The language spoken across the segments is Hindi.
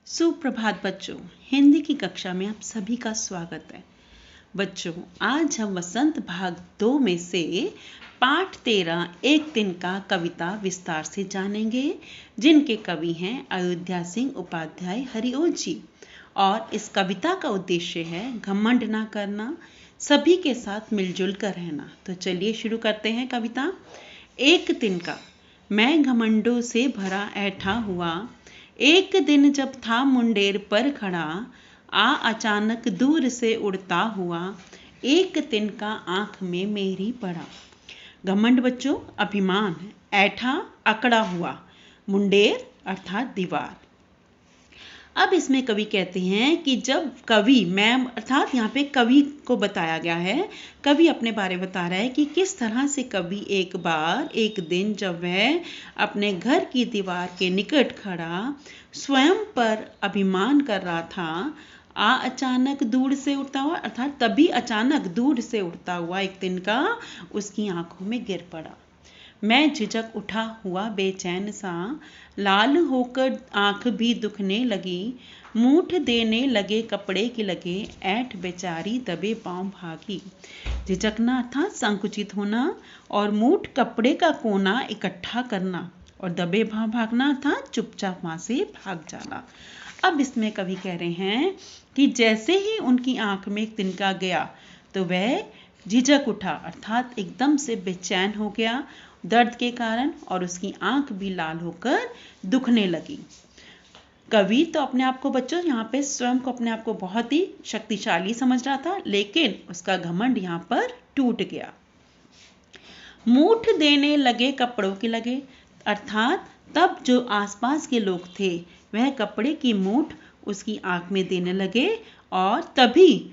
सुप्रभात बच्चों, हिंदी की कक्षा में आप सभी का स्वागत है। बच्चों, आज हम वसंत भाग 2 में से पाठ 13 एक दिन का कविता विस्तार से जानेंगे, जिनके कवि हैं अयोध्या सिंह उपाध्याय हरिओल जी। और इस कविता का उद्देश्य है घमंड ना करना, सभी के साथ मिलजुल कर रहना। तो चलिए शुरू करते हैं कविता। एक दिन का। मैं घमंडों से भरा ऐठा हुआ, एक दिन जब था मुंडेर पर खड़ा, अचानक दूर से उड़ता हुआ, एक तिनका आंख में मेरी पड़ा। घमंड बच्चों अभिमान, ऐठा अकड़ा हुआ, मुंडेर अर्थात दीवार। अब इसमें कवि कहते हैं कि जब कवि, मैं अर्थात यहाँ पे कवि को बताया गया है, कवि अपने बारे में बता रहा है कि किस तरह से कवि एक दिन जब वह अपने घर की दीवार के निकट खड़ा स्वयं पर अभिमान कर रहा था, अचानक दूर से उड़ता हुआ अर्थात तभी अचानक दूर से उड़ता हुआ एक तिनका उसकी आंखों में गिर पड़ा। मैं झिझक उठा हुआ बेचैन सा, लाल होकर आंख भी दुखने लगी, मूठ देने लगे कपड़े की लगे, ऐठ बेचारी दबे पांव भागी। झिझकना अर्थात संकुचित होना, और मूठ कपड़े का कोना इकट्ठा करना, और दबे भाव भागना अर्थात चुपचाप वहां से भाग जाना। अब इसमें कवि कह रहे हैं कि जैसे ही उनकी आंख में एक तिनका गया तो वह झिझक उठा अर्थात एकदम से बेचैन हो गया दर्द के कारण, और उसकी आंख भी लाल होकर दुखने लगी। कवि तो अपने आप को बच्चों यहाँ पे स्वयं को अपने आप को बहुत ही शक्तिशाली समझ रहा था, लेकिन उसका घमंड यहाँ पर टूट गया। मूठ देने लगे कपड़ों के लगे अर्थात तब जो आसपास के लोग थे वह कपड़े की मूठ उसकी आंख में देने लगे, और तभी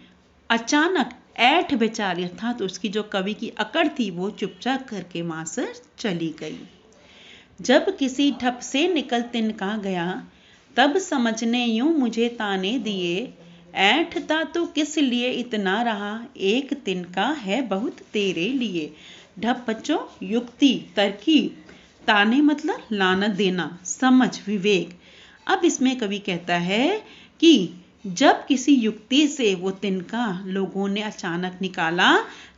अचानक ऐठ बेचारी अर्थात उसकी जो कवि की अकड़ थी वो चुपचाप करके वहां से चली गई। जब किसी ढप से निकल तिनका गया, तब समझने यूं मुझे ताने दिए, ऐठता तो किस लिए इतना रहा, एक तिनका है बहुत तेरे लिए। ढप बच्चों युक्ति, तरकीब, ताने मतलब लानत देना, समझ, विवेक। अब इसमें कवि कहता है कि जब किसी युक्ति से वो तिनका लोगों ने अचानक निकाला,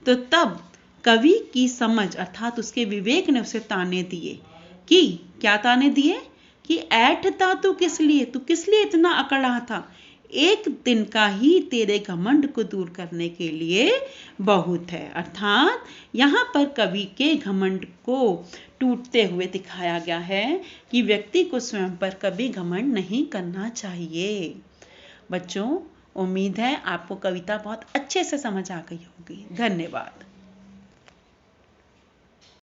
तो तब कवि की समझ अर्थात उसके विवेक ने उसे ताने दिए। कि क्या ताने दिए? कि ऐठता तू किस लिए इतना अकड़ रहा था, एक तिनका ही तेरे घमंड को दूर करने के लिए बहुत है। अर्थात यहाँ पर कवि के घमंड को टूटते हुए दिखाया गया है कि व्यक्ति को स्वयं पर कभी घमंड नहीं करना चाहिए। बच्चों, उम्मीद है आपको कविता बहुत अच्छे से समझ आ गई होगी। धन्यवाद।